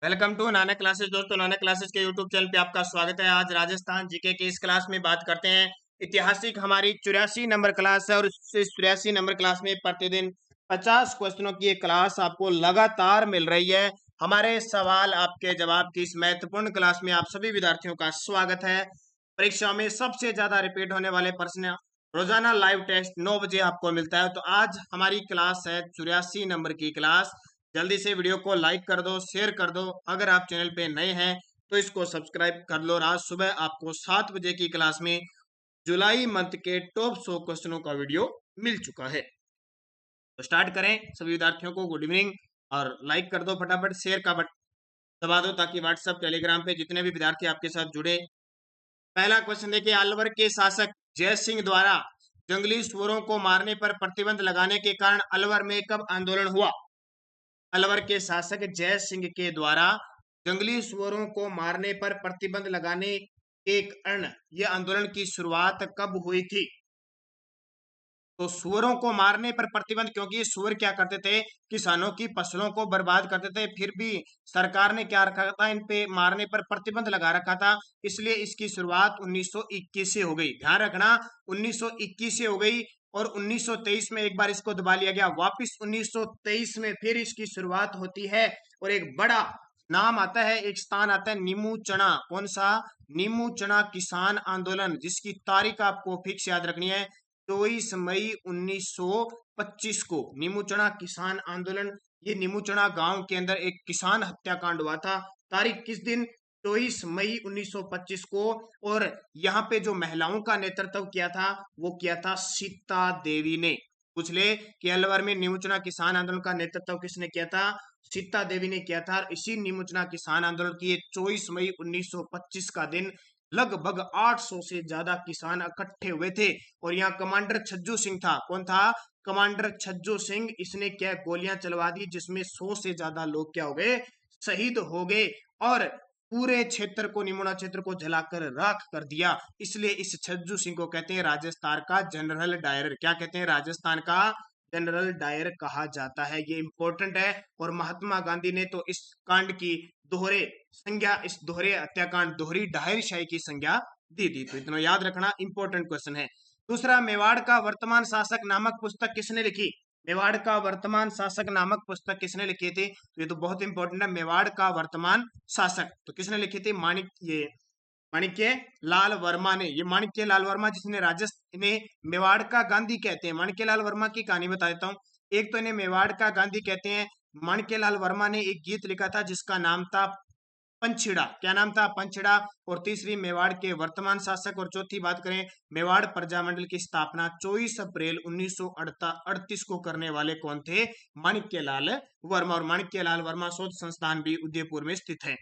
Welcome to Nana classes. दोस्तों, नाना classes के YouTube channel पे आपका स्वागत है। आज राजस्थान जीके की इस क्लास में बात करते हैं। ऐतिहासिक हमारी 84 नंबर क्लास है और इस 84 नंबर क्लास में प्रतिदिन 50 क्वेश्चनों की एक क्लास आपको लगातार मिल रही है। हमारे सवाल आपके जवाब की इस महत्वपूर्ण क्लास में आप सभी विद्यार्थियों का स्वागत है। परीक्षा में सबसे ज्यादा रिपीट होने वाले प्रश्न रोजाना लाइव टेस्ट 9 बजे आपको मिलता है। तो आज हमारी क्लास है 84 नंबर की क्लास। जल्दी से वीडियो को लाइक कर दो, शेयर कर दो। अगर आप चैनल पे नए हैं तो इसको सब्सक्राइब कर लो। और आज सुबह आपको 7 बजे की क्लास में जुलाई मंथ के टॉप 100 क्वेश्चनों का वीडियो मिल चुका है। तो स्टार्ट करें। सभी विद्यार्थियों को गुड इवनिंग। और लाइक कर दो, फटाफट शेयर का बटन दबा दो ताकि व्हाट्सएप टेलीग्राम पे जितने भी विद्यार्थी आपके साथ जुड़े। पहला क्वेश्चन देखिए, अलवर के शासक जय सिंह द्वारा जंगली सुअरों को मारने पर प्रतिबंध लगाने के कारण अलवर में कब आंदोलन हुआ? अलवर के शासक जय सिंह के द्वारा जंगली सुअरों को मारने पर प्रतिबंध लगाने के कारण यह आंदोलन की शुरुआत कब हुई थी? तो सुअरों को मारने पर प्रतिबंध, क्योंकि सुअर क्या करते थे, किसानों की फसलों को बर्बाद करते थे। फिर भी सरकार ने क्या रखा था, इन पे मारने पर प्रतिबंध लगा रखा था। इसलिए इसकी शुरुआत 1921 से हो गई। ध्यान रखना, 1921 से हो गई। और 1923 में एक बार इसको दबा लिया गया। वापिस 1923 में फिर इसकी शुरुआत होती है। और एक बड़ा नाम आता है, एक स्थान आता है, नीमू चना। कौन सा? नीमू चना किसान आंदोलन, जिसकी तारीख आपको फिक्स याद रखनी है, 24 मई 1925 को नीमूचना किसान आंदोलन। ये नीमूचना गांव के अंदर एक किसान हत्याकांड हुआ था। तारीख किस दिन? 24 मई 1925 को। और यहाँ पे जो महिलाओं का नेतृत्व किया था वो किया था सीता देवी ने। पूछ ले कि अलवर में नीमूचना किसान आंदोलन का नेतृत्व किसने किया था? सीता देवी ने किया था। इसी नीमूचना किसान आंदोलन की 24 मई 1925 का दिन लगभग 800 से ज्यादा किसान इकट्ठे हुए थे। और यहाँ कमांडर छज्जू सिंह था। कौन था? कमांडर छज्जू सिंह। इसने क्या गोलियां चलवा दी, जिसमें 100 से ज्यादा लोग क्या हो गए? शहीद हो गए। और पूरे क्षेत्र को, निमोना क्षेत्र को जलाकर राख कर दिया। इसलिए इस छज्जू सिंह को कहते हैं राजस्थान का जनरल डायर। क्या कहते हैं? राजस्थान का जनरल डायर कहा जाता है। ये इंपॉर्टेंट है। और महात्मा गांधी ने तो इस कांड की दोहरे संज्ञा, इस दोहरे हत्याकांड, दोहरी डायरशाही की संज्ञा दी थी। तो इतना याद रखना, इंपॉर्टेंट क्वेश्चन है। दूसरा, मेवाड़ का वर्तमान शासक नामक पुस्तक किसने लिखी? मेवाड़ का वर्तमान शासक नामक पुस्तक किसने लिखी थी? तो ये तो बहुत इंपॉर्टेंट है। मेवाड़ का वर्तमान शासक तो किसने लिखी थी? माणिक्य लाल वर्मा ने। ये माणिक्य लाल वर्मा, जिसने राजस्थान ने मेवाड़ का गांधी कहते हैं। माणिक्य लाल वर्मा की कहानी बता देता हूँ। एक तो इन्हें मेवाड़ का गांधी कहते हैं। माणिक्य लाल वर्मा ने एक गीत लिखा था जिसका नाम था पंछिड़ा। क्या नाम था? पंछिड़ा। और तीसरी, मेवाड़ के वर्तमान शासक। और चौथी बात करें, मेवाड़ प्रजामंडल की स्थापना 24 अप्रैल 1938 को करने वाले कौन थे? माणिक्यलाल वर्मा। और माणिक्यलाल वर्मा शोध संस्थान भी उदयपुर में स्थित है।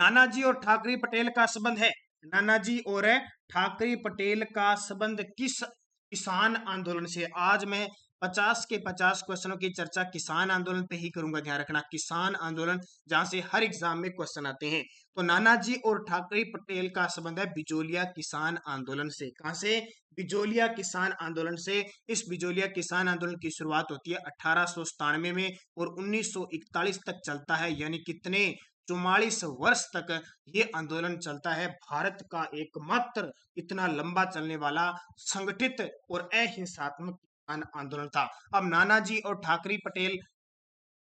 नानाजी और ठाकरे पटेल का संबंध है। नानाजी और ठाकरे पटेल का संबंध किस किसान आंदोलन से? आज मैं 50 के 50 क्वेश्चनों की चर्चा किसान आंदोलन पे ही करूंगा। ध्यान रखना, किसान आंदोलन, जहां से हर एग्जाम में क्वेश्चन आते हैं। तो नानाजी और ठाकरे पटेल का संबंध है बिजोलिया किसान आंदोलन से। कहां से? बिजोलिया किसान आंदोलन से। इस बिजोलिया किसान आंदोलन की शुरुआत होती है 1897 में और 1941 तक चलता है। यानी कितने? 44 वर्ष तक ये आंदोलन चलता है। भारत का एकमात्र इतना लंबा चलने वाला संगठित और अहिंसात्मक किसान आंदोलन था। अब नानाजी और ठाकरे पटेल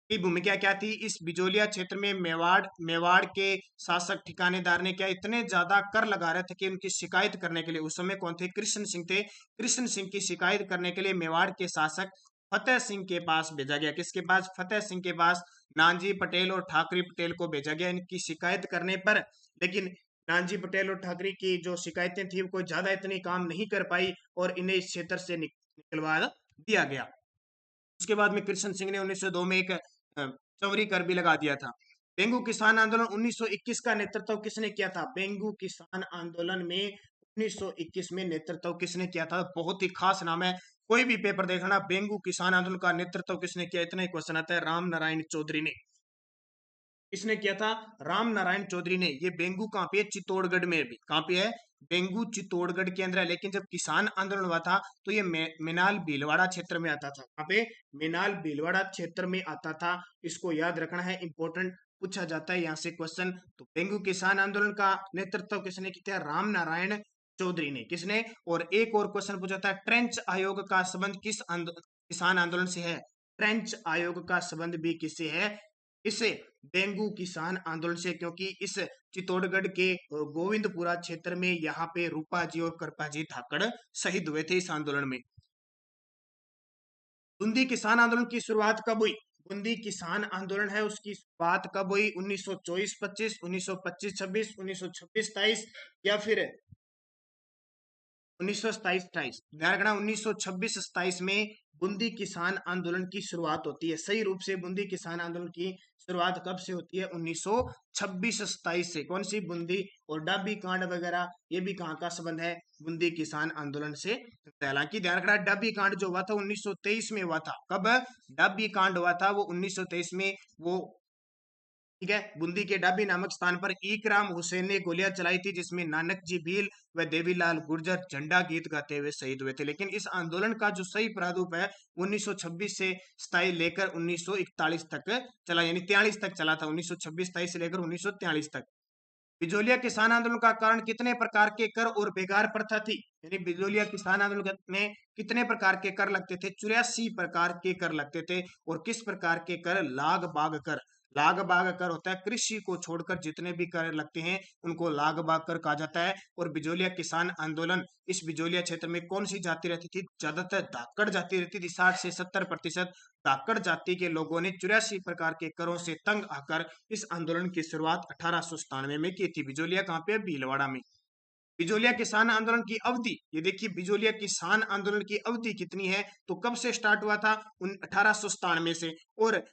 की भूमिका क्या थी? इस बिजोलिया क्षेत्र में मेवाड़ के शासक ठिकानेदार ने क्या इतने ज्यादा कर लगा रहे थे कि उनकी शिकायत करने के लिए, उस समय कौन थे? कृष्ण सिंह थे। कृष्ण सिंह की शिकायत करने के लिए मेवाड़ के शासक फतेह सिंह के पास भेजा गया। किसके पास? फतेह सिंह के पास। नानजी पटेल और ठाकरे पटेल को भेजा गया इनकी शिकायत करने पर। लेकिन नानजी पटेल और ठाकरे की जो शिकायतें थी वो कोई ज्यादा इतनी काम नहीं कर पाई और इन्हें इस क्षेत्र से निकलवा दिया गया। उसके बाद में कृष्ण सिंह ने 1902 में एक चौरी कर भी लगा दिया था। बेंगू किसान आंदोलन 1921 का नेतृत्व किसने किया था? बेंगू किसान आंदोलन में 1921 में नेतृत्व किसने किया था? बहुत ही खास नाम है। कोई भी पेपर देखना, बेंगू किसान आंदोलन का नेतृत्व किसने किया, इतना ही क्वेश्चन आता है। राम नारायण चौधरी ने। इसने किया था राम नारायण चौधरी ने। ये बेंगू कहाँ पे है? चित्तौड़गढ़ में भी। कहाँ पे है? बेंगू चित्तौड़गढ़ के अंदर है। लेकिन जब किसान आंदोलन हुआ था तो ये मेनाल भीलवाड़ा क्षेत्र में आता था। कहाँ पे? मेनाल भीलवाड़ा क्षेत्र में आता था। इसको याद रखना है, इंपॉर्टेंट पूछा जाता है यहाँ से क्वेश्चन। तो बेंगू किसान आंदोलन का नेतृत्व किसने किया? राम नारायण चौधरी ने। किसने? और एक और क्वेश्चन पूछा था, ट्रेंच आयोग का संबंध किस किसान आंदोलन से है? ट्रेंच आयोग का संबंध भी किससे है? इसे बेंगू किसान आंदोलन से, क्योंकि इस चित्तौड़गढ़ के गोविंदपुरा क्षेत्र में यहाँ पे रूपा जी और कृपा जी धाकड़ शहीद हुए थे इस आंदोलन में। बूंदी किसान आंदोलन की शुरुआत कब हुई? बूंदी किसान आंदोलन है उसकी शुरुआत कब हुई? 1924-25, 1925-26, 1926-27 या फिर 1927-28? ध्यान रखना, 1926-27 में बूंदी किसान आंदोलन की शुरुआत होती है। सही रूप से बूंदी किसान आंदोलन की शुरुआत कब से होती है? 1926-27 से। कौन सी? बूंदी और डाबी कांड वगैरह, ये भी कहाँ का संबंध है? बूंदी किसान आंदोलन से। हालांकि ध्यान रखना, डाबी कांड जो हुआ था 1923 में हुआ था। कब डाबी कांड हुआ था? वो 1923 में। वो ठीक है, बूंदी के डाबी नामक स्थान पर इकराम हुसैन ने गोलियां चलाई थी, जिसमें नानक जी भील व देवीलाल गुर्जर झंडा गीत गाते हुए शहीद हुए थे। लेकिन इस आंदोलन का जो सही प्रारूप है 1926 से 27 लेकर 1941 तक चला, यानी 43 तक चला था। 1926-27 से लेकर 1943 तक। बिजोलिया किसान आंदोलन का कारण कितने प्रकार के कर और बेगार प्रथा थी? यानी बिजोलिया किसान आंदोलन में कितने प्रकार के कर लगते थे? 84 प्रकार के कर लगते थे। और किस प्रकार के कर? लाग बाग कर। लाग बाग कर होता है कृषि को छोड़कर जितने भी कर लगते हैं उनको लाग बाग कर कहा जाता है। और बिजोलिया किसान आंदोलन, इस बिजोलिया क्षेत्र में कौन सी जाति रहती थी? ज्यादातर धाकड़ जाति रहती थी। 60 से 70% धाकड़ जाति के लोगों ने 84 प्रकार के करों से तंग आकर इस आंदोलन की शुरुआत 1897 में की थी। बिजोलिया कहाँ पे? भीलवाड़ा में। बिजोलिया किसान आंदोलन की अवधि, ये देखिए बिजोलिया किसान आंदोलन की अवधि कितनी है? तो कब से स्टार्ट हुआ था? 1897 से। और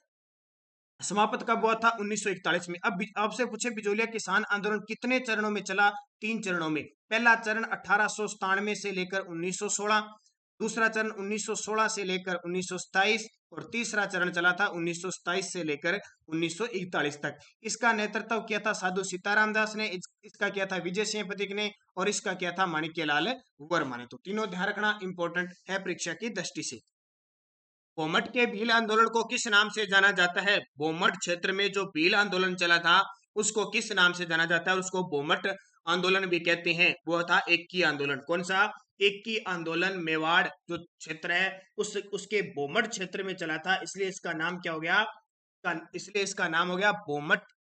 समाप्त कब हुआ था? 1941 में। अब आपसे पूछे बिजोलिया किसान आंदोलन कितने चरणों में चला? 3 चरणों में। पहला चरण 1897 से लेकर 1916, दूसरा चरण 1916 से लेकर 1927 और तीसरा चरण चला था 1927 से लेकर 1941 तक। इसका नेतृत्व किया था साधु सीताराम दास ने, इसका किया था विजय सिंह पथिक ने और इसका किया था माणिक्यलाल वर्मा ने। तो तीनों ध्यान रखना, इंपॉर्टेंट है परीक्षा की दृष्टि से। बोमट के भील आंदोलन को किस नाम से जाना जाता है? बोमट क्षेत्र में जो भील आंदोलन चला था उसको किस नाम से जाना जाता है? उसको बोमट आंदोलन भी कहते हैं। वो था एक्की आंदोलन। कौन सा? एक्की आंदोलन मेवाड़ जो क्षेत्र है उसके बोमट क्षेत्र में चला था, इसलिए इसका नाम क्या हो गया? इसलिए इसका नाम हो गया बोमट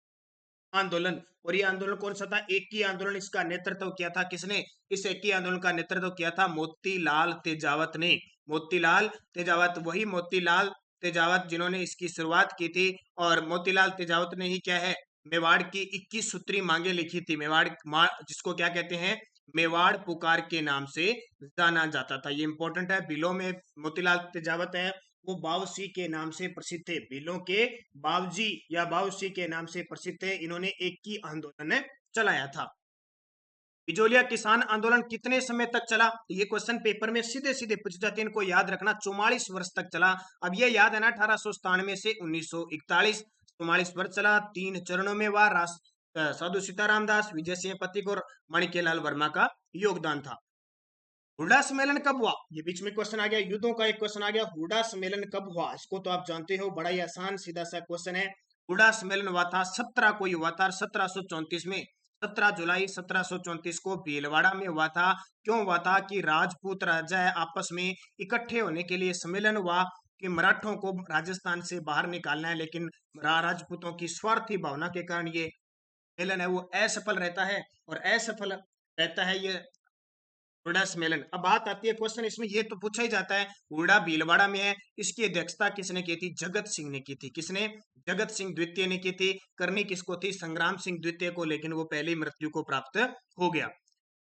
आंदोलन। और ये आंदोलन कौन सा था? एक्की आंदोलन। इसका नेतृत्व किया था किसने? इस एक्की आंदोलन का नेतृत्व किया था मोतीलाल तेजावत ने। मोतीलाल तेजावत, वही मोतीलाल तेजावत जिन्होंने इसकी शुरुआत की थी। और मोतीलाल तेजावत ने ही क्या है? मेवाड़ की 21 सूत्री मांगे लिखी थी। मेवाड़ जिसको क्या कहते हैं? मेवाड़ पुकार के नाम से जाना जाता था। ये इंपॉर्टेंट है। बिलो में मोतीलाल तेजावत है, वो बावसी के नाम से प्रसिद्ध थे। बिलों के बावजी या बावसी के नाम से प्रसिद्ध थे। इन्होंने एक ही आंदोलन चलाया था। बिजोलिया किसान आंदोलन कितने समय तक चला? ये क्वेश्चन पेपर में सीधे सीधे पूछ जाते हैं, इनको याद रखना। 44 वर्ष तक चला। अब ये याद है ना, 1897 से 1941 44 वर्ष चला। 3 चरणों में हुआ। साधु सीताराम दास, विजय सिंह पथिक और माणिक्यलाल वर्मा का योगदान था। हुडा सम्मेलन कब हुआ? ये बीच में क्वेश्चन आ गया, युद्धों का एक क्वेश्चन आ गया। हुडा सम्मेलन कब हुआ? इसको तो आप जानते हो, बड़ा ही आसान सीधा सा क्वेश्चन है। हुडा सम्मेलन हुआ था 17 को हुआ था 1734 में। 17 जुलाई 1734 को भीलवाड़ा में हुआ था। क्यों हुआ था? कि राजपूत राजा आपस में इकट्ठे होने के लिए सम्मेलन हुआ कि मराठों को राजस्थान से बाहर निकालना है। लेकिन राजपूतों की स्वार्थी भावना के कारण ये सम्मेलन है वो असफल रहता है। और असफल रहता है ये हुडा सम्मेलन। अब बात आती है क्वेश्चन इसमें ये तो पूछा ही जाता है, हुडा भीलवाड़ा में है, इसकी अध्यक्षता किसने की थी? जगत सिंह ने की थी। किसने? जगत सिंह द्वितीय ने की थी। करनी किसको थी? संग्राम सिंह द्वितीय को, लेकिन वो पहले ही मृत्यु को प्राप्त हो गया।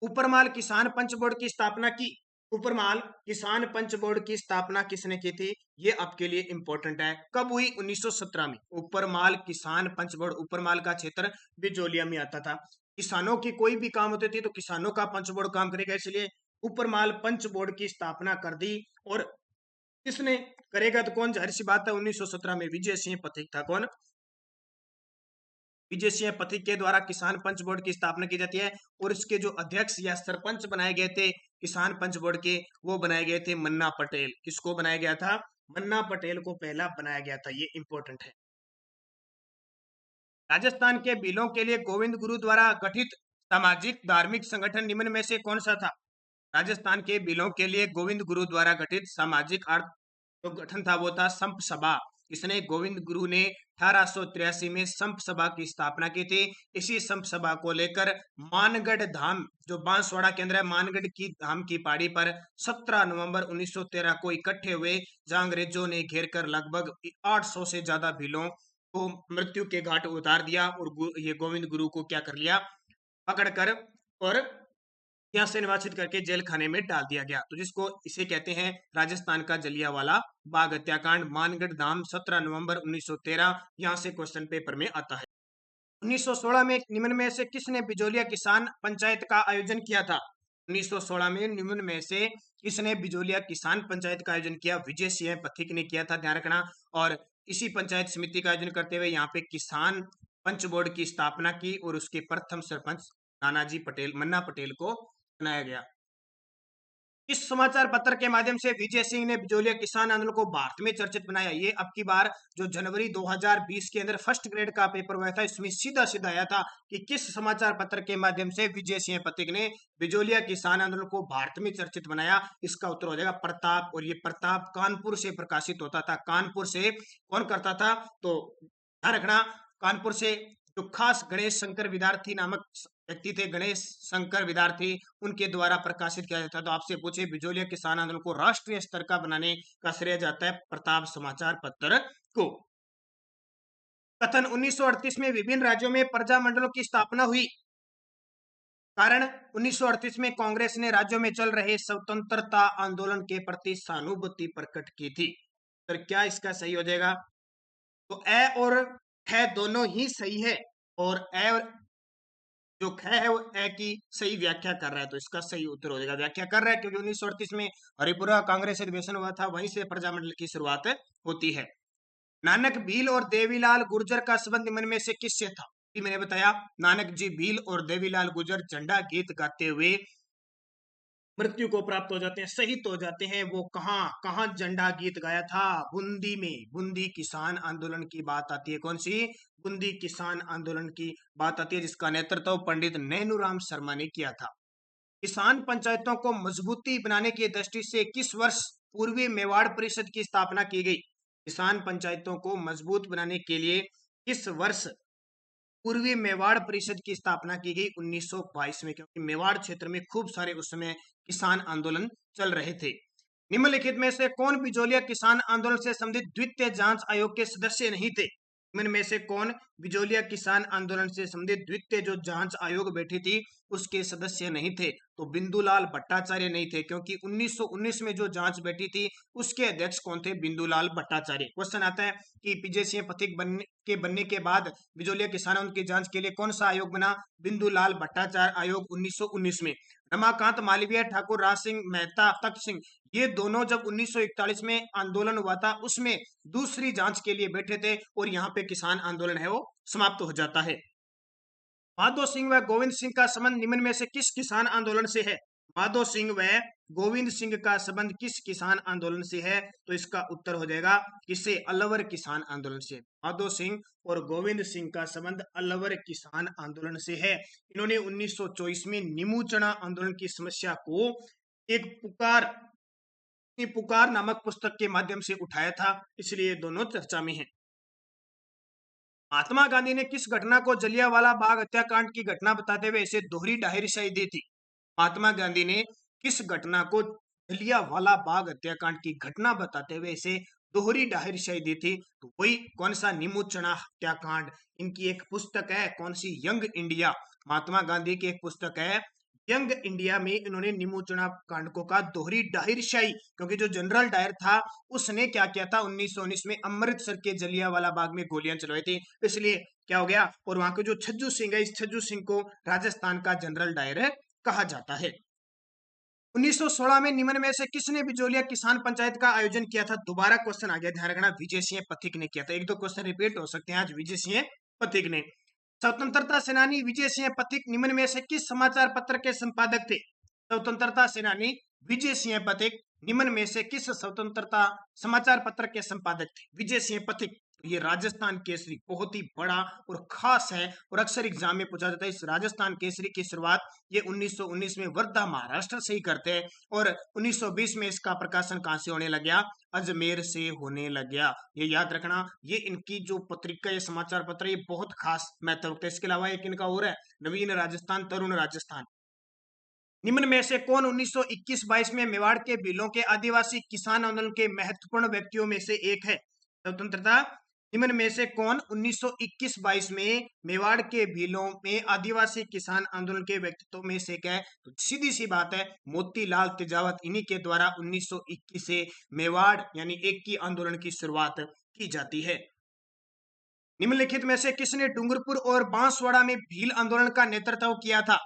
उपरमाल किसान पंच बोर्ड की स्थापना की। उपरमाल किसान पंच बोर्ड की स्थापना किसने की थी? ये आपके लिए इंपॉर्टेंट है। कब हुई? 1917 में। उपरमाल किसान पंच बोर्ड, उपरमाल का क्षेत्र बिजोलिया में आता था। किसानों की कोई भी काम होते थे तो किसानों का पंच बोर्ड काम करेगा, इसलिए उपरमाल पंच बोर्ड की स्थापना कर दी। और किसने करेगा तो कौन? जाहिर सी बात है 1917 में विजय सिंह पथिक था। कौन? विजय सिंह पथिक के द्वारा किसान पंच बोर्ड की स्थापना की जाती है और इसके जो अध्यक्ष या सरपंच बनाए गए थे किसान पंच बोर्ड के, वो बनाए गए थे मन्ना पटेल। किसको बनाया गया था? मन्ना पटेल को पहला बनाया गया था, ये इंपॉर्टेंट है। राजस्थान के बिलों के लिए गोविंद गुरु द्वारा गठित सामाजिक धार्मिक संगठन निम्न में से कौन सा था? राजस्थान के बिलों के लिए गोविंद गुरु द्वारा गठित सामाजिक अर्थ जो गठन था वो था संप सभा। इसने गोविंद गुरु ने 1883 में संप सभा की स्थापना की थी। इसी संप सभा को लेकर मानगढ़ धाम जो बांसवाड़ा केंद्र है, मानगढ़ की धाम की पहाड़ी पर 17 नवंबर 1913 को इकट्ठे हुए, जहां अंग्रेजों ने घेर कर लगभग 800 से ज्यादा भीलों को मृत्यु के घाट उतार दिया और ये गोविंद गुरु को क्या कर लिया? पकड़कर और यहाँ से निर्वाचित करके जेल खाने में डाल दिया गया। तो जिसको इसे कहते हैं राजस्थान का जलियांवाला बाग हत्याकांड, मानगढ़ धाम 17 नवंबर 1913। यहाँ से क्वेश्चन पेपर में आता है। 1916 में निम्न में से किसने बिजोलिया किसान पंचायत का आयोजन किया था? 1916 में निम्न में से किसने बिजोलिया किसान पंचायत का आयोजन किया? विजय सिंह पथिक ने किया था, ध्यान रखना। और इसी पंचायत समिति का आयोजन करते हुए यहाँ पे किसान पंच बोर्ड की स्थापना की और उसके प्रथम सरपंच नानाजी पटेल, मन्ना पटेल को बनाया गया। इस समाचार पत्र के माध्यम से विजय सिंह ने बिजोलिया किसान आंदोलन को भारत में चर्चित बनाया। ये अब की बार जो जनवरी 2020 के अंदर फर्स्ट ग्रेड का पेपर हुआ था, इसमें सीधा सीधा आया था कि किस समाचार पत्र के माध्यम से विजय सिंह पथिक ने बिजोलिया किसान आंदोलन को भारत में चर्चित बनाया। इसका उत्तर हो जाएगा प्रताप। और ये प्रताप कानपुर से प्रकाशित होता था। कानपुर से कौन करता था? तो ध्यान रखना, कानपुर से जो खास गणेश शंकर विद्यार्थी नामक व्यक्ति थे, गणेश शंकर विद्यार्थी, उनके द्वारा प्रकाशित किया जाता है। तो आपसे पूछे बिजोलिया किसान आंदोलन को राष्ट्रीय स्तर का बनाने का श्रेय जाता है प्रताप समाचार पत्र को। कथन 1938 में विभिन्न राज्यों में प्रजा मंडलों की स्थापना हुई। कारण 1938 में कांग्रेस ने राज्यों में चल रहे स्वतंत्रता आंदोलन के प्रति सहानुभूति प्रकट की थी। तो क्या इसका सही हो जाएगा? तो ए और ख दोनों ही सही है और ए और जो ख है वो ए की सही व्याख्या कर रहा है। तो इसका सही उत्तर हो जाएगा व्याख्या कर रहा है, क्योंकि 1938 में हरिपुरा कांग्रेस अधिवेशन हुआ था, वहीं से प्रजामंडल की शुरुआत होती है। नानक भील और देवीलाल गुर्जर का संबंध निम्न में से किससे था? मैंने बताया नानक जी भील और देवीलाल गुर्जर झंडा गीत गाते हुए मृत्यु को प्राप्त हो जाते हैं, शहीद हो जाते हैं। वो कहाँ कहाँ झंडा गीत गाया था? बूंदी में। बूंदी किसान आंदोलन की बात आती है। कौन सी? बूंदी किसान आंदोलन की बात आती है, जिसका नेतृत्व पंडित नैनूराम शर्मा ने किया था। किसान पंचायतों को मजबूती बनाने की दृष्टि से किस वर्ष पूर्वी मेवाड़ परिषद की स्थापना की गई? किसान पंचायतों को मजबूत बनाने के लिए किस वर्ष पूर्वी मेवाड़ परिषद की स्थापना की गई? 1922 में, क्योंकि मेवाड़ क्षेत्र में खूब सारे उस समय किसान आंदोलन चल रहे थे। निम्नलिखित में से कौन बिजोलिया किसान आंदोलन से संबंधित द्वितीय जांच आयोग के सदस्य नहीं थे? निम्न में से कौन बिजोलिया किसान आंदोलन से संबंधित द्वितीय जो जांच आयोग बैठी थी उसके सदस्य नहीं थे? तो बिंदुलाल भट्टाचार्य नहीं थे, क्योंकि 1919 में जो जांच बैठी थी उसके अध्यक्ष कौन थे? बिंदुलाल भट्टाचार्य। क्वेश्चन आता है कि विजय सिंह पथिक बनने के बाद बिजोलिया किसान आंदोलन की जांच के लिए कौन सा आयोग बना? बिंदुलाल भट्टाचार्य आयोग 1919 में। रमाकांत मालवीय, ठाकुर राज सिंह मेहता, तख्त सिंह, ये दोनों जब 1941 में आंदोलन हुआ था उसमें दूसरी जांच के लिए बैठे थे और यहाँ पे किसान आंदोलन है वो समाप्त हो जाता है। माधो सिंह व गोविंद सिंह का संबंध निम्न में से किस किसान आंदोलन से है? माधो सिंह व गोविंद सिंह का संबंध किस किसान आंदोलन से है? तो इसका उत्तर हो जाएगा किससे? अलवर किसान आंदोलन से। माधो सिंह और गोविंद सिंह का संबंध अलवर किसान आंदोलन से है। इन्होंने 1924 में निमूचना आंदोलन की समस्या को एक पुकार नामक पुस्तक के माध्यम से उठाया था, इसलिए दोनों चर्चा में हैं। महात्मा गांधी ने किस घटना को जलियांवाला बाग हत्याकांड की घटना बताते हुए इसे दोहरी डायरशाही दी थी? महात्मा गांधी ने किस घटना को जलियांवाला बाग हत्याकांड की घटना बताते हुए इसे दोहरी डायरशाही दी थी? तो वही कौन सा? निमूचना हत्याकांड। इनकी एक पुस्तक है, कौन सी? Young India. महात्मा गांधी की एक पुस्तक है यंग इंडिया में इन्होंने निमूचना कांड को कहा दोहरी डायरशाही, क्योंकि जो जनरल डायर था उसने क्या किया था? 1919 में अमृतसर के जलियांवाला बाग में गोलियां चलवाई थी, इसलिए क्या हो गया? और वहां के जो छज्जू सिंह है, इस छज्जू सिंह को राजस्थान का जनरल डायर कहा जाता है। 1916 में निम्न में से किसने बिजोलिया किसान पंचायत का आयोजन किया था? दोबारा क्वेश्चन आ गया, ध्यान रखना, विजय सिंह पथिक ने किया था। एक दो क्वेश्चन रिपीट हो सकते हैं आज। विजय सिंह पथिक ने स्वतंत्रता सेनानी विजय सिंह पथिक निम्न में से किस समाचार पत्र के संपादक थे? स्वतंत्रता सेनानी विजय सिंह पथिक निम्न में से किस स्वतंत्रता समाचार पत्र के संपादक थे? विजय सिंह पथिक। ये राजस्थान केसरी बहुत ही बड़ा और खास है और अक्सर एग्जाम में पूछा जाता है। इस राजस्थान केसरी की शुरुआत ये 1919 में वर्धा महाराष्ट्र से ही करते हैं और 1920 में इसका प्रकाशन कहां से होने लग गया? अजमेर से होने लग गया। ये याद रखना, ये इनकी जो पत्रिका, ये समाचार पत्र, ये बहुत खास महत्व रखते हैं। इसके अलावा एक इनका और है, नवीन राजस्थान, तरुण राजस्थान। निम्न में से कौन 1921-22 में मेवाड़ के भीलों के आदिवासी किसान आंदोलन के महत्वपूर्ण व्यक्तियों में से एक है? स्वतंत्रता निम्न में से कौन 1921-22 में मेवाड़ के भीलों में आदिवासी किसान आंदोलन के व्यक्तित्व में से एक है? तो सीधी सी बात है, मोतीलाल तेजावत। इन्हीं के द्वारा 1921 से मेवाड़ यानी एक की आंदोलन की शुरुआत की जाती है। निम्नलिखित में से किसने डूंगरपुर और बांसवाड़ा में भील आंदोलन का नेतृत्व किया था?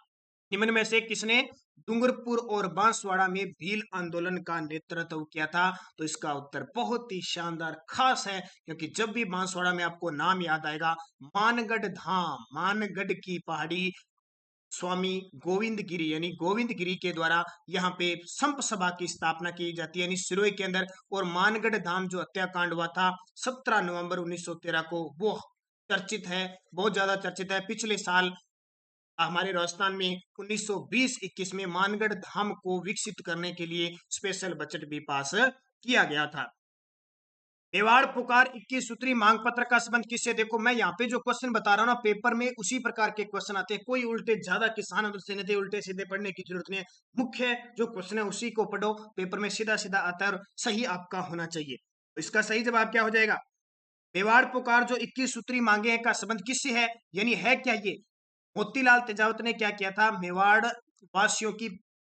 निम्न में से किसने डूंगरपुर और बांसवाड़ा में भील आंदोलन का नेतृत्व किया था? तो इसका उत्तर बहुत ही शानदार खास है, क्योंकि जब भी बांसवाड़ा में आपको नाम याद आएगा, मानगढ़ धाम, मानगढ़ की पहाड़ी, स्वामी गोविंद गिरी यानी गोविंद गिरी के द्वारा यहाँ पे संप सभा की स्थापना की जाती है यानी सिरोही के अंदर। और मानगढ़ धाम जो हत्याकांड हुआ था 17 नवंबर 1913 को, वो चर्चित है, बहुत ज्यादा चर्चित है। पिछले साल हमारे राजस्थान में 1920-21 में मानगढ़ धाम को विकसित करने के लिए स्पेशल बजट भी पास किया गया था। मेवाड़ पुकार 21 सूत्री मांग पत्र का संबंध किससे? देखो मैं यहाँ पे जो क्वेश्चन बता रहा हूँ ना, पेपर में उसी प्रकार के क्वेश्चन आते हैं। कोई उल्टे ज्यादा किसान आंदोलन से नहीं थे, उल्टे सीधे पढ़ने की जरूरत नहीं है। मुख्य जो क्वेश्चन है उसी को पढ़ो, पेपर में सीधा सीधा आता है और सही आपका होना चाहिए। तो इसका सही जवाब क्या हो जाएगा? मेवाड़ पुकार जो 21 सूत्री मांगे हैं का संबंध किससे है, यानी है क्या ये? मोतीलाल तेजावत ने क्या किया था? मेवाड़ वासियों की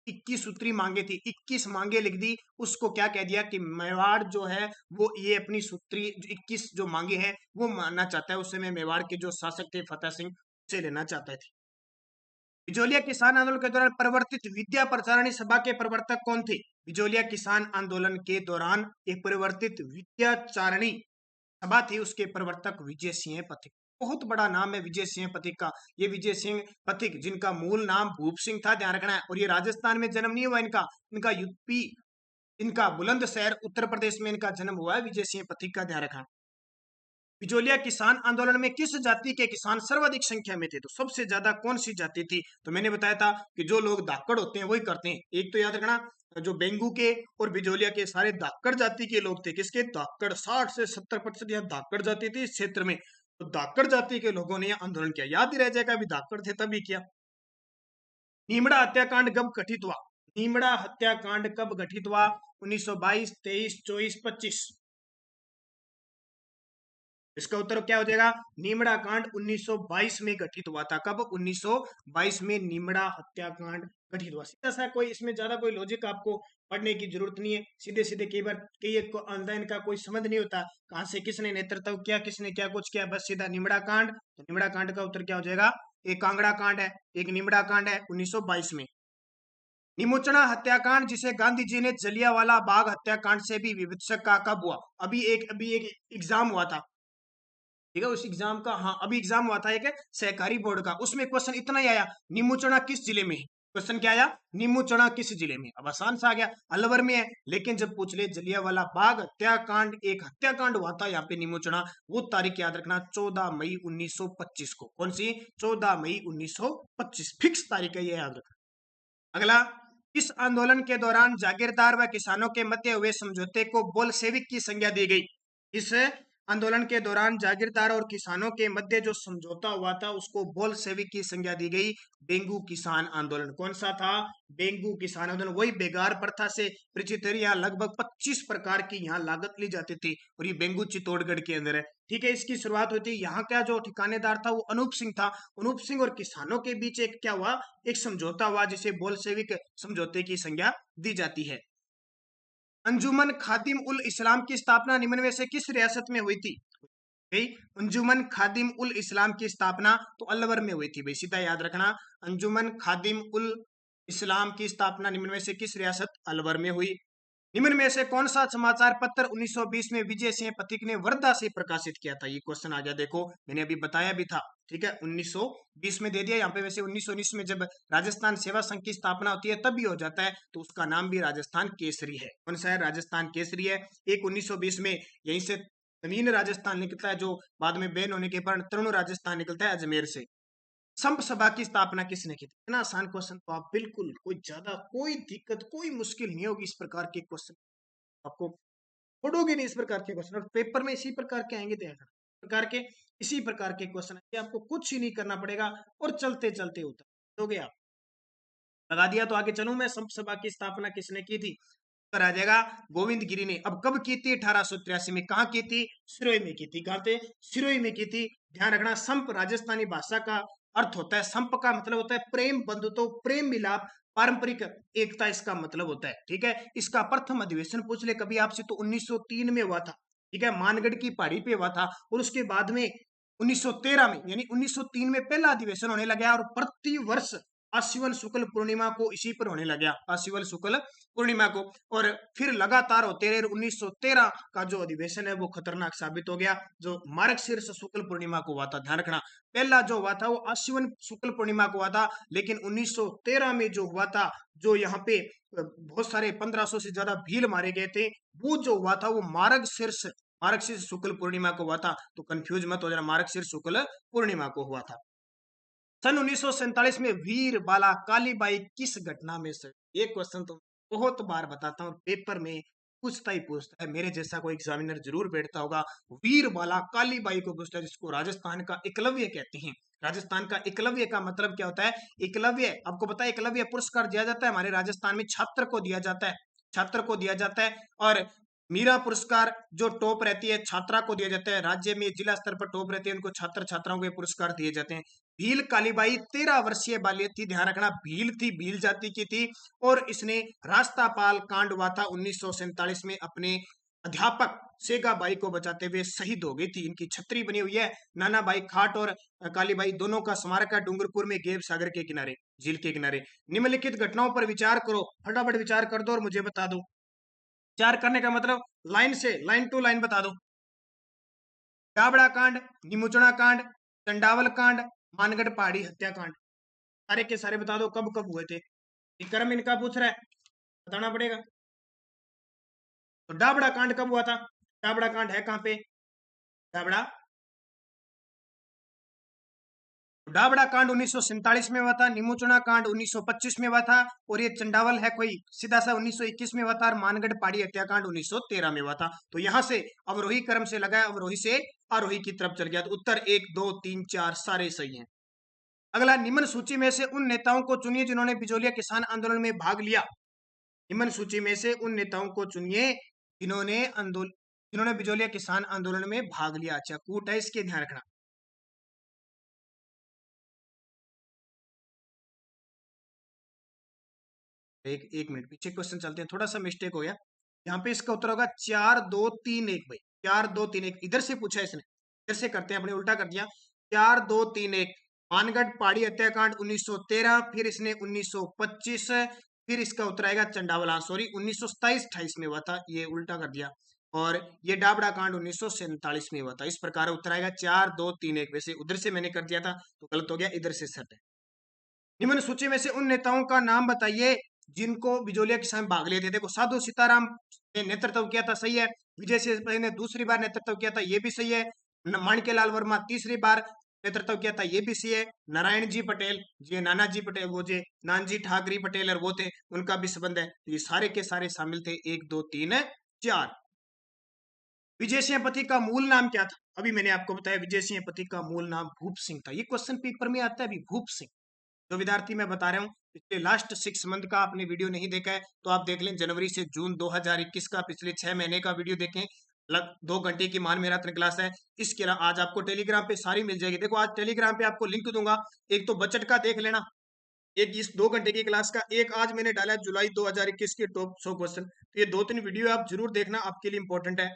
21 सूत्री मांगे थी, 21 मांगे लिख दी, उसको क्या कह दिया कि मेवाड़ जो है वो ये अपनी सूत्री 21 जो मांगे हैं वो मानना चाहता है। उस समय मेवाड़ के जो शासक थे फतेह सिंह से लेना चाहते थे। बिजोलिया किसान आंदोलन के दौरान परिवर्तित विद्या प्रचारणी सभा के प्रवर्तक कौन थे? बिजोलिया किसान आंदोलन के दौरान एक परिवर्तित विद्याचारणी सभा थी, उसके प्रवर्तक विजय सिंह पथिक। बहुत बड़ा नाम है विजय सिंह पथिक का। ये विजय सिंह पथिक जिनका मूल नाम भूप सिंह था, ध्यान रखना है। और ये राजस्थान में जन्म नहीं हुआ इनका, इनका यूपी, इनका बुलंदशहर उत्तर प्रदेश में इनका जन्म हुआ है, विजय सिंह पथिक का ध्यान रखना। बिजोलिया किसान आंदोलन में किस जाति के किसान सर्वाधिक संख्या में थे? तो सबसे ज्यादा कौन सी जाति थी? तो मैंने बताया था कि जो लोग धाकड़ होते हैं वही करते हैं। एक तो याद रखना, जो बेंगू के और बिजोलिया के सारे धाकड़ जाति के लोग थे। किसके? धाकड़। 60 से 70% यहाँ धाकड़ जाति थी इस क्षेत्र में। तो धाकड़ जाति के लोगों ने आंदोलन किया। याद ही रह जाएगा, अभी धाकड़ थे तभी किया। नीमड़ा हत्याकांड कब घटित हुआ? नीमड़ा हत्याकांड कब घटित हुआ? 1922, 23, 24, 25। इसका उत्तर क्या हो जाएगा? नीमड़ा कांड 1922 में घटित हुआ था। कब? 1922 में नीमड़ा हत्याकांड घटित हुआ। सीधा सा, कोई इसमें ज्यादा कोई लॉजिक आपको पढ़ने की जरूरत नहीं है। सीधे सीधे कई बार कई एक ऑनलाइन का कोई समझ नहीं होता, कहां से किसने नेतृत्व किया, किसने क्या कुछ किया, बस सीधा नीमड़ा कांड। तो नीमड़ा कांड का उत्तर क्या हो जाएगा? एक कांगड़ा कांड है, एक नीमड़ा कांड है 1922 में। निमोचना हत्याकांड जिसे गांधी जी ने जलियांवाला बाग हत्याकांड से भी विभत्सक का कब हुआ? अभी एक एग्जाम हुआ था, ठीक है, उस एग्जाम का, हाँ अभी एग्जाम हुआ था एक सहकारी बोर्ड का, उसमें क्वेश्चन इतना ही आया, निमुचना किस जिले में है? क्वेश्चन क्या आया? निमुचना किस जिले में? अब आसान सा आ गया, अलवर में है। लेकिन जब पूछ ले जलियांवाला बाग हत्याकांड, एक हत्याकांड हुआ था यहाँ पे निमुचना, वो तारीख याद रखना 14 मई 1925 को। कौन सी? 14 मई 1925 फिक्स तारीख है, ये याद रखना। अगला, इस आंदोलन के दौरान जागीरदार व किसानों के मध्य हुए समझौते को बोल्शेविक की संज्ञा दी गई। इस आंदोलन के दौरान जागीरदार और किसानों के मध्य जो समझौता हुआ था उसको बोल्शेविक की संज्ञा दी गई। बेंगू किसान आंदोलन। कौन सा था? बेंगू किसान आंदोलन। वही बेगार प्रथा से परिचित है। यहाँ लगभग 25 प्रकार की यहाँ लागत ली जाती थी और ये बेंगू चित्तौड़गढ़ के अंदर है, ठीक है। इसकी शुरुआत हुई थी, यहाँ का जो ठिकानेदार था वो अनूप सिंह था। अनूप सिंह और किसानों के बीच एक क्या हुआ? एक समझौता हुआ जिसे बोल्शेविक समझौते की संज्ञा दी जाती है। अंजुमन खादिम उल इस्लाम की स्थापना निम्न में से किस रियासत में हुई थी? भाई अंजुमन खादिम उल इस्लाम की स्थापना तो अलवर में हुई थी भाई, सीधा याद रखना। अंजुमन खादिम उल इस्लाम की स्थापना निम्न में से किस रियासत? अलवर में हुई। निम्न में से कौन सा समाचार पत्र 1920 में विजय सिंह पथिक ने वर्धा से प्रकाशित किया था? ये क्वेश्चन आ गया, देखो मैंने अभी बताया भी था, ठीक है, 1920 में दे दिया। यहाँ पे वैसे 1919 में जब राजस्थान सेवा संघ की स्थापना होती है तब भी हो जाता है, तो उसका नाम भी राजस्थान केसरी है। कौन सा है? राजस्थान केसरी है। एक 1920 में यहीं से नवीन राजस्थान निकलता है, जो बाद में बैन होने के कारण तरुण राजस्थान निकलता है अजमेर से। संप सभा की स्थापना किसने की थी? इतना आसान क्वेश्चन तो आप बिल्कुल कोई ज्यादा कोई दिक्कत कोई मुश्किल नहीं होगी इस प्रकार के क्वेश्चन, आपको छोड़ोगे नहीं इस प्रकार के क्वेश्चन, और पेपर में इसी प्रकार के आएंगे, तो प्रकार के इसी प्रकार के क्वेश्चन आएंगे, आपको कुछ ही नहीं करना पड़ेगा और चलते चलते उतर दोगे आप। लगा दिया तो आगे चलूं मैं। संप सभा की स्थापना किसने की थी? उत्तर आ जाएगा गोविंद गिरी ने। अब कब की थी? 1883 में। कहाँ की थी? सिरोही में की थी। कहाँ थे? सिरोही में की थी। ध्यान रखना, संप राजस्थानी भाषा का अर्थ होता है, संप का मतलब होता है प्रेम बंधुत्व, प्रेम मिलाप, पारंपरिक एकता इसका मतलब होता है। ठीक है, इसका प्रथम अधिवेशन पूछ ले कभी आपसे तो 1903 में हुआ था। ठीक है, मानगढ़ की पहाड़ी पे हुआ था, और उसके बाद में 1913 में यानी 1903 में पहला अधिवेशन होने लगा, और प्रति वर्ष आश्विन शुक्ल पूर्णिमा को इसी पर होने लगा, आश्विन शुक्ल पूर्णिमा को। और फिर लगातार होते रहे। 1913 का जो अधिवेशन है वो खतरनाक साबित हो गया, जो मार्गशीर्ष शुक्ल पूर्णिमा को हुआ था। ध्यान रखना, पहला जो हुआ था वो आश्विन शुक्ल पूर्णिमा को हुआ था, लेकिन 1913 में जो हुआ था, जो यहाँ पे बहुत सारे 1500 से ज्यादा भील मारे गए थे, वो जो हुआ था वो मार्गशीर्ष शुक्ल पूर्णिमा को हुआ था। तो कंफ्यूज मत हो जाना, मार्गशीर्ष शुक्ल पूर्णिमा को हुआ था। सन 1947 में वीर बाला कालीबाई किस घटना में से? ये क्वेश्चन तो बहुत बार बताता हूँ, पेपर में पूछता ही पूछता है, मेरे जैसा कोई एग्जामिनर जरूर बैठता होगा। वीर बाला कालीबाई को पूछता है, जिसको राजस्थान का एकलव्य कहते हैं। राजस्थान का एकलव्य का मतलब क्या होता है? एकलव्य, आपको पता है एकलव्य पुरस्कार दिया जाता है हमारे राजस्थान में, छात्र को दिया जाता है, छात्र को दिया जाता है। और मीरा पुरस्कार जो टॉप रहती है छात्रा को दिया जाता है, राज्य में जिला स्तर पर टॉप रहती है उनको छात्र छात्राओं के पुरस्कार दिए जाते हैं। भील कालीबाई 13 वर्षीय बाल्य थी। ध्यान रखना, भील थी, भील जाति की थी, और इसने रास्तापाल कांड हुआ था 1947 में, अपने अध्यापक सेगाबाई को बचाते हुए शहीद हो गई थी। इनकी छतरी बनी हुई है नाना भाई खाट और कालीबाई दोनों का स्मारक है डूंगरपुर में, गेब सागर के किनारे, झील के किनारे। निम्नलिखित घटनाओं पर विचार करो, फटाफट विचार कर दो और मुझे बता दो। विचार करने का मतलब लाइन से, लाइन टू लाइन बता दो। डाबड़ा कांड, निमुचना कांड, चंडावल कांड, मानगढ़ पहाड़ी हत्याकांड, सारे के सारे बता दो कब कब हुए थे। क्रम इनका पूछ रहा है, बताना पड़ेगा। तो डाबड़ा कांड कब हुआ था? डाबड़ा कांड है कहां पे? डाबड़ा डाबड़ा कांड 1947 में हुआ था, निमुचना कांड 1925 में हुआ था, और ये चंडावल है कोई सीधा सा 1921 में हुआ था, और मानगढ़ पहाड़ी हत्याकांड 1913 में हुआ था। तो यहां से अवरोही क्रम से लगाया, अवरोही से आरोही की तरफ चल गया। तो उत्तर 1 2 3 4 सारे सही हैं। अगला, निम्न सूची में से उन नेताओं को चुनिए जिन्होंने बिजोलिया किसान आंदोलन में भाग लिया। निम्न सूची में से उन नेताओं को चुनिए जिन्होंने बिजोलिया किसान आंदोलन में भाग लिया। अच्छा, कूट है इसके, ध्यान रखना। एक मिनट पीछे क्वेश्चन चलते हैं, थोड़ा सा मिस्टेक हो गया। यहाँ पे इसका उत्तर होगा 4-2-3-1 भाई, 4-2-3-1 इधर से पूछा इसने, इधर से करते हैं, अपने उल्टा कर दिया। 4-2-3-1 मानगढ़ पहाड़ी हत्याकांड 1913, फिर इसने 1925, फिर इसका उत्तर आएगा चंडावल, सॉरी 1927-28 में हुआ था, ये उल्टा कर दिया। और ये डाबड़ा कांड 1947 में हुआ था। इस प्रकार उत्तर आएगा 4-2-3-1। वैसे उधर से मैंने कर दिया था तो गलत हो गया, इधर से सट है। निम्न सूची में से उन नेताओं का नाम बताइए जिनको बिजोलिया किसान भाग लिए थे। देखो, साधु सीताराम ने नेतृत्व किया था, सही है। विजय सिंह ने दूसरी बार नेतृत्व किया था, ये भी सही है। माणिक्यलाल वर्मा तीसरी बार नेतृत्व किया था, ये भी सही है। नारायण जी पटेल, जी नानाजी पटेल, वो जे नानजी ठाकरी पटेल और वो थे, उनका भी संबंध है। तो ये सारे के सारे शामिल थे। 1 2 3 4। विजय सिंहपति का मूल नाम क्या था? अभी मैंने आपको बताया विजय सिंहपति का मूल नाम भूप सिंह था। ये क्वेश्चन पेपर में आता है अभी, भूप सिंह। जो विद्यार्थी मैं बता रहा हूँ, पिछले लास्ट 6 मंथ का आपने वीडियो नहीं देखा है तो आप देख लें, जनवरी से जून 2021 का पिछले 6 महीने का वीडियो देखें। लग 2 घंटे की मान मैराथन क्लास है। इसके अलावा आज आपको टेलीग्राम पे सारी मिल जाएगी। देखो, आज टेलीग्राम पे आपको लिंक दूंगा, एक तो बजट का देख लेना, एक इस 2 घंटे की क्लास का, एक आज मैंने डाला जुलाई 2021 के टॉप 100 क्वेश्चन। तो ये 2-3 वीडियो आप जरूर देखना, आपके लिए इंपॉर्टेंट है।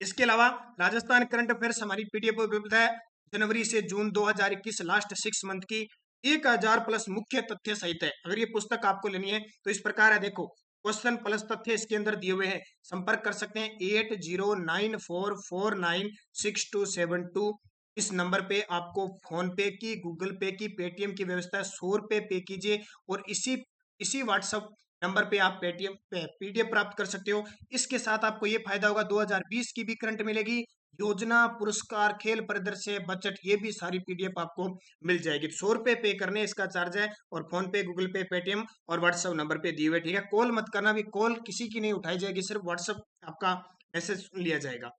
इसके अलावा राजस्थान करंट अफेयर्स हमारी पीडीएफ उपलब्ध है, जनवरी से जून 2021 लास्ट 6 मंथ की 1000 प्लस मुख्य तथ्य सहित है। अगर ये पुस्तक आपको लेनी है तो इस प्रकार है, देखो क्वेश्चन प्लस तथ्य इसके अंदर दिए हुए हैं। संपर्क कर सकते हैं 8094496272। इस नंबर पे आपको फोन पे की, गूगल पे की, पेटीएम की व्यवस्था है। 100 रुपये पे कीजिए और इसी इसी व्हाट्सएप नंबर पे आप पेटीएम पे पीडीएफ प्राप्त कर सकते हो। इसके साथ आपको ये फायदा होगा, 2020 की भी करंट मिलेगी, योजना, पुरस्कार, खेल परिदृश्य, बजट, ये भी सारी पीडीएफ आपको मिल जाएगी। 100 रुपये पे करने इसका चार्ज है और फोन पे, गूगल पे, पेटीएम और व्हाट्सएप नंबर पे दिए हुए, ठीक है। कॉल मत करना, भी कॉल किसी की नहीं उठाई जाएगी, सिर्फ व्हाट्सएप आपका मैसेज लिया जाएगा।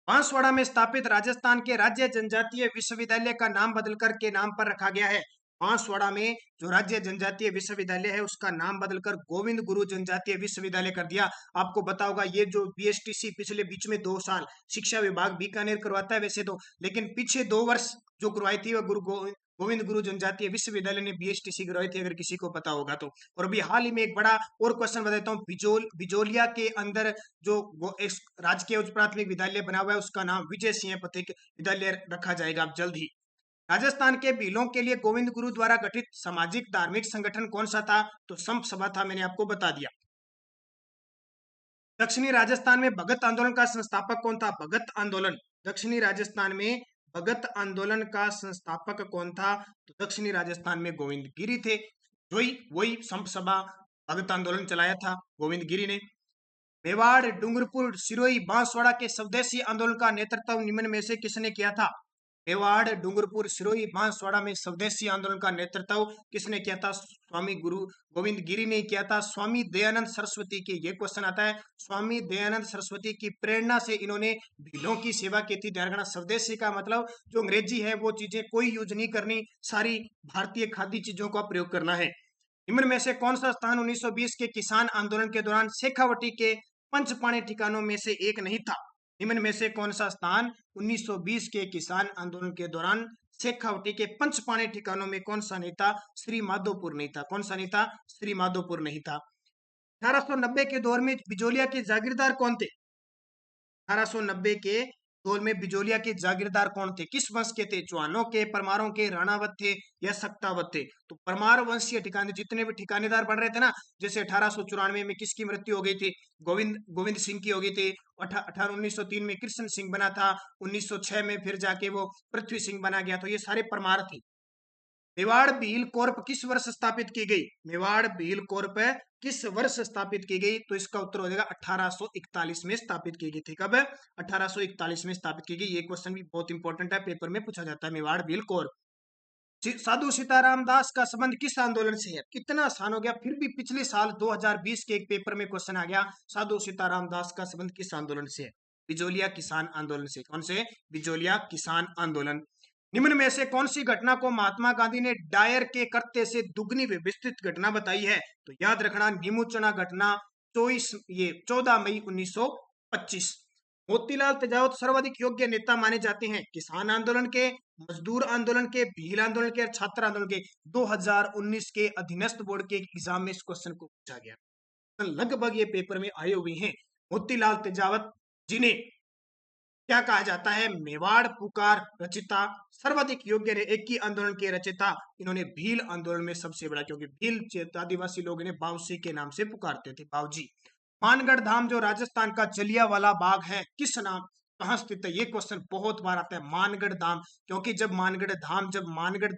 बांसवाड़ा में स्थापित राजस्थान के राज्य जनजातीय विश्वविद्यालय का नाम बदलकर के नाम पर रखा गया है। बांसवाड़ा में जो राज्य जनजातीय विश्वविद्यालय है उसका नाम बदलकर गोविंद गुरु जनजातीय विश्वविद्यालय कर दिया। आपको पता होगा ये जो बीएसटीसी पिछले बीच में 2 साल शिक्षा विभाग बीकानेर करवाता है वैसे तो, लेकिन पीछे 2 वर्ष जो करवाई थी वह गोविंद गुरु जनजातीय विश्वविद्यालय ने बीएसटीसी करवाई थी, अगर किसी को पता होगा तो। और अभी हाल ही में एक बड़ा और क्वेश्चन बताता हूँ, बिजोलिया के अंदर जो एक राजकीय उच्च प्राथमिक विद्यालय बना हुआ है उसका नाम विजय सिंह पथिक विद्यालय रखा जाएगा अब जल्द ही। राजस्थान के भीलों के लिए गोविंद गुरु द्वारा गठित सामाजिक धार्मिक संगठन कौन सा था? तो संप सभा था, मैंने आपको बता दिया। दक्षिणी राजस्थान में भगत आंदोलन का संस्थापक कौन था? भगत आंदोलन, दक्षिणी राजस्थान में भगत आंदोलन का संस्थापक कौन था? तो दक्षिणी राजस्थान में गोविंद गिरी थे। वही वही संप सभा भगत आंदोलन चलाया था गोविंद गिरी ने। मेवाड़, डूंगरपुर, सिरोही, बांसवाड़ा के स्वदेशी आंदोलन का नेतृत्व निम्न में से किसने किया था? मेवाड़, डूंगरपुर, सिरोही, बांसवाड़ा में स्वदेशी आंदोलन का नेतृत्व किसने किया था? स्वामी गुरु गोविंद गिरी ने किया था। स्वामी दयानंद सरस्वती की, ये क्वेश्चन आता है, स्वामी दयानंद सरस्वती की प्रेरणा से इन्होंने भीलों की सेवा की थी। ध्यान रखना, स्वदेशी का मतलब जो अंग्रेजी है वो चीजें कोई यूज नहीं करनी, सारी भारतीय खाद्य चीजों का प्रयोग करना है। निम्न में से कौन सा स्थान 1920 के किसान आंदोलन के दौरान शेखावटी के पंचपाणी ठिकानों में से एक नहीं था? निम्न में से कौन सा स्थान 1920 के किसान आंदोलन के दौरान शेखावटी के पंचपाणी ठिकानों में कौन सा नहीं था? श्री माधोपुर नहीं था। कौन सा नहीं था? श्री माधोपुर नहीं था। 1890 के दौर में बिजोलिया के जागीरदार कौन थे? 1890 के दौर में बिजोलिया के जागीरदार कौन थे? किस वंश के थे? चौहानों के, परमारों के, राणावत थे या सक्तावत थे? तो परमार वंशीय ठिकाने, जितने भी ठिकानेदार बन रहे थे ना, जैसे 1894 में किसकी मृत्यु हो गई थी? गोविंद गोविंद सिंह की हो गई थी। 1903 में कृष्ण सिंह बना था। 1906 में फिर जाके वो पृथ्वी सिंह बना गया, तो ये सारे परमार थे। मेवाड़ भील कॉर्प किस वर्ष स्थापित की गई? मेवाड़ भील कॉर्प किस वर्ष स्थापित की गई? तो इसका उत्तर हो जाएगा 1841 में स्थापित की गई थी। कब? 1841 में स्थापित की गई। ये क्वेश्चन भी बहुत इंपॉर्टेंट है, पेपर में पूछा जाता है। मेवाड़ भील कॉर्प। साधु सीताराम दास का संबंध किस आंदोलन से है? कितना आसान हो गया, फिर भी पिछले साल 2020 के एक पेपर में क्वेश्चन आ गया, साधु सीताराम दास का संबंध किस आंदोलन से है? बिजोलिया किसान आंदोलन से। कौन से? बिजोलिया किसान आंदोलन। निम्न में से कौन सी घटना को महात्मा गांधी ने डायर के कृत्य से दुगनी विस्तृत घटना बताई है? तो याद रखना, नीमूचना घटना 14 मई 1925। मोतीलाल तेजावत सर्वाधिक योग्य नेता माने जाते हैं किसान आंदोलन के, मजदूर आंदोलन के, भील आंदोलन के और छात्र आंदोलन के। 2019 के अधीनस्थ बोर्ड के एग्जाम में इस क्वेश्चन को पूछा गया, तो लगभग ये पेपर में आए हुए हैं। मोतीलाल तेजावत जिन्हें क्या कहा जाता है? मेवाड़ पुकार रचिता, सर्वाधिक योग्य एक ही आंदोलन के रचिता, इन्होंने भील आंदोलन में सबसे बड़ा, क्योंकि भील आदिवासी लोग इन्हें बावसी के नाम से पुकारते थे, बावजी। मानगढ़ धाम जो राजस्थान का जलियांवाला बाग है, किस नाम, कहाँ स्थित है? ये क्वेश्चन बहुत बार आता है, मानगढ़ धाम, क्योंकि जब मानगढ़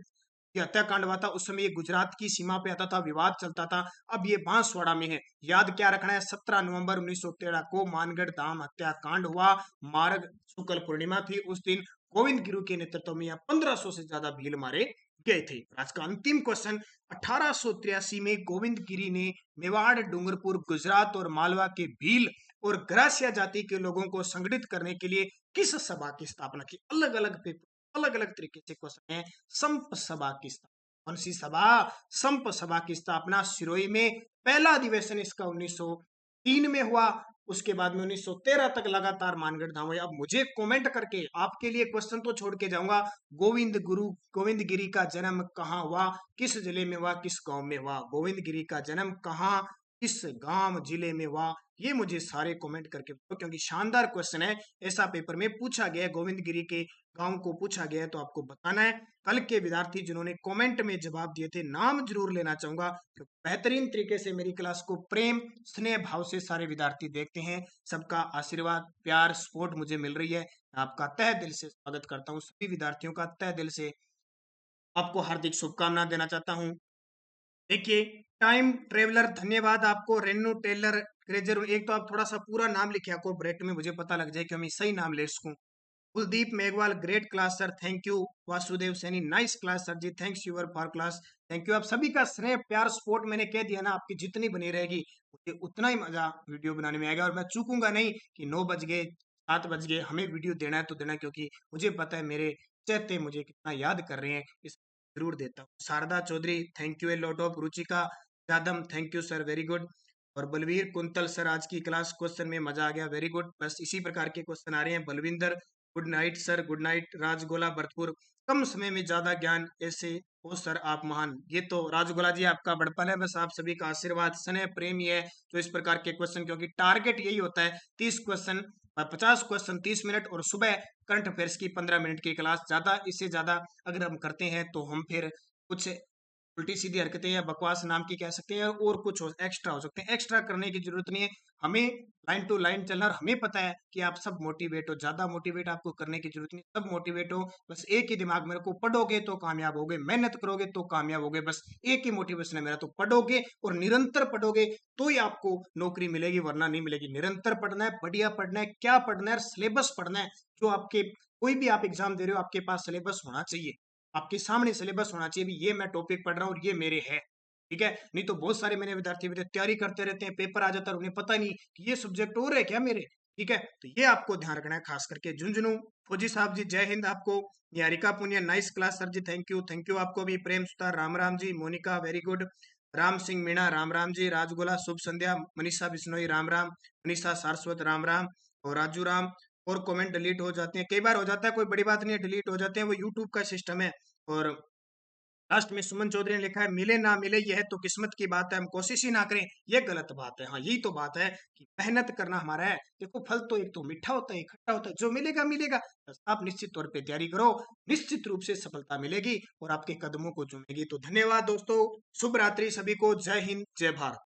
ये हत्याकांड हुआ था उस समय ये गुजरात की सीमा पे आता था, विवाद चलता था। अब ये बांसवाड़ा में है। याद क्या रखना है? 17 नवंबर 1913 को मानगढ़ धाम हत्याकांड हुआ, मार्ग शुक्ल पूर्णिमा थी, उस दिन गोविंद गुरु के नेतृत्व में यहाँ 1500 से ज्यादा भील मारे गए थे। आज का अंतिम क्वेश्चन, 1883 में गोविंद गिरी ने मेवाड़, डूंगरपुर, गुजरात और मालवा के भील और ग्रासिया जाति के लोगों को संगठित करने के लिए किस सभा की स्थापना की? अलग अलग पेपर, अलग अलग तरीके से क्वेश्चन है। संप सभा की स्थापना। कौन सी सभा? संप सभा की स्थापना सिरोही में, पहला अधिवेशन इसका 1903 में हुआ, उसके बाद में 1913 तक लगातार मानगढ़ धाम हुए। अब मुझे कमेंट करके आपके लिए क्वेश्चन तो छोड़ के जाऊंगा, गोविंद गिरी का जन्म कहाँ हुआ, किस जिले में हुआ, किस गांव में हुआ? गोविंद गिरी का जन्म कहाँ, किस गांव जिले में हुआ, ये मुझे सारे कमेंट करके बताओ, क्योंकि शानदार क्वेश्चन है, ऐसा पेपर में पूछा गया है, गोविंद गिरी के गांव को पूछा गया है, तो आपको बताना है। कल के विद्यार्थी जिन्होंने कमेंट में जवाब दिए थे, नाम जरूर लेना चाहूंगा, क्योंकि बेहतरीन तरीके से मेरी क्लास को प्रेम स्नेह भाव से सारे विद्यार्थी देखते हैं। सबका आशीर्वाद प्यार सपोर्ट मुझे मिल रही है। आपका तहे दिल से स्वागत करता हूँ, सभी विद्यार्थियों का तहे दिल से आपको हार्दिक शुभकामनाएं देना चाहता हूँ। देखिए, टाइम ट्रेवलर धन्यवाद आपको। रेनू टेलर ग्रेजर, एक तो आप थोड़ा सा पूरा नाम लिखे आपको ब्रेक में, मुझे पता लग जाए कि मैं सही नाम ले सकूं। Kuldeep Meghwal, great class sir, thank you. Vasudev Saini, nice class sir ji, thanks your for class, thank you. आप सभी का स्नेह प्यार सपोर्ट मैंने कह दिया ना, आपकी जितनी बनी रहेगी मुझे उतना ही मजा वीडियो बनाने में आएगा, और मैं चूकूंगा नहीं कि 9 बज गए 7 बज गए हमें वीडियो देना है तो देना है, क्योंकि मुझे पता है मेरे चहते मुझे कितना याद कर रहे हैं, इस जरूर देता हूँ। Sharda Chaudhary, thank you a lot of. Ruchika Yadav, thank you sir, very good. और बलवीर कुंतल सर, आज की क्लास क्वेश्चन में मजा आ गया, वेरी गुड। बस इसी प्रकार के क्वेश्चन आ रहे हैं। Balwinder, good night sir, good night. Rajgola Bharatpur, कम समय में ज्यादा ज्ञान, ऐसे हो सर आप महान। ये तो राजगोला जी आपका बड़पन है, बस आप सभी का आशीर्वाद स्नेह प्रेम ही है तो इस प्रकार के क्वेश्चन, क्योंकि टारगेट यही होता है 30 क्वेश्चन 50 क्वेश्चन 30 मिनट, और सुबह करंट अफेयर्स की 15 मिनट की क्लास। ज्यादा इससे ज्यादा अगर हम करते हैं तो हम फिर कुछ उल्टी सीधी हरकतें या बकवास नाम की कह सकते हैं, और कुछ एक्स्ट्रा हो सकते हैं। एक्स्ट्रा करने की जरूरत नहीं है, हमें लाइन टू लाइन चलना, और हमें पता है कि आप सब मोटिवेट हो, ज्यादा मोटिवेट आपको करने की जरूरत नहीं, सब मोटिवेट हो। बस एक ही दिमाग में रखो, पढ़ोगे तो कामयाब होगे, मेहनत करोगे तो कामयाब होगे, बस एक ही मोटिवेशन है मेरा, तो पढ़ोगे और निरंतर पढ़ोगे तो ही आपको नौकरी मिलेगी, वरना नहीं मिलेगी। निरंतर पढ़ना है, बढ़िया पढ़ना है, क्या पढ़ना है, सिलेबस पढ़ना है। जो आपके कोई भी आप एग्जाम दे रहे हो, आपके पास सिलेबस होना चाहिए, आपके सामने सिलेबस होना चाहिए, भी ये मैं टॉपिक पढ़ रहा हूँ और ये मेरे है, ठीक है। नहीं तो बहुत सारे मैंने विद्यार्थी तैयारी करते रहते हैं, पेपर आ जाता है, उन्हें पता नहीं कि ये सब्जेक्ट और है क्या मेरे, ठीक है। तो ये आपको ध्यान रखना है, खास करके झुंझुनू फौजी साहब जी, जय हिंद आपको। Niharika Punia, nice class sir ji, thank you, thank you आपको भी। प्रेम सुतार, राम राम जी। Monika, very good. राम सिंह मीणा, राम राम जी। राजगोला, शुभ संध्या। मनीषा बिश्नोई, राम राम। मनीषा सारस्वत, राम राम। और राजू राम। और कमेंट डिलीट हो जाते हैं, कई बार हो जाता है, कोई बड़ी बात नहीं है, डिलीट हो जाते हैं, वो यूट्यूब का सिस्टम है। और लास्ट में सुमन चौधरी ने लिखा है, मिले ना मिले यह तो किस्मत की बात है, हम कोशिश ही ना करें ये गलत बात है। हाँ, यही तो बात है कि मेहनत करना हमारा है। देखो, फल तो एक तो मीठा होता है, एक खट्टा होता है, जो मिलेगा मिलेगा। बस आप निश्चित तौर पे तैयारी करो, निश्चित रूप से सफलता मिलेगी और आपके कदमों को चूमेगी। तो धन्यवाद दोस्तों, शुभ रात्रि सभी को, जय हिंद जय भारत।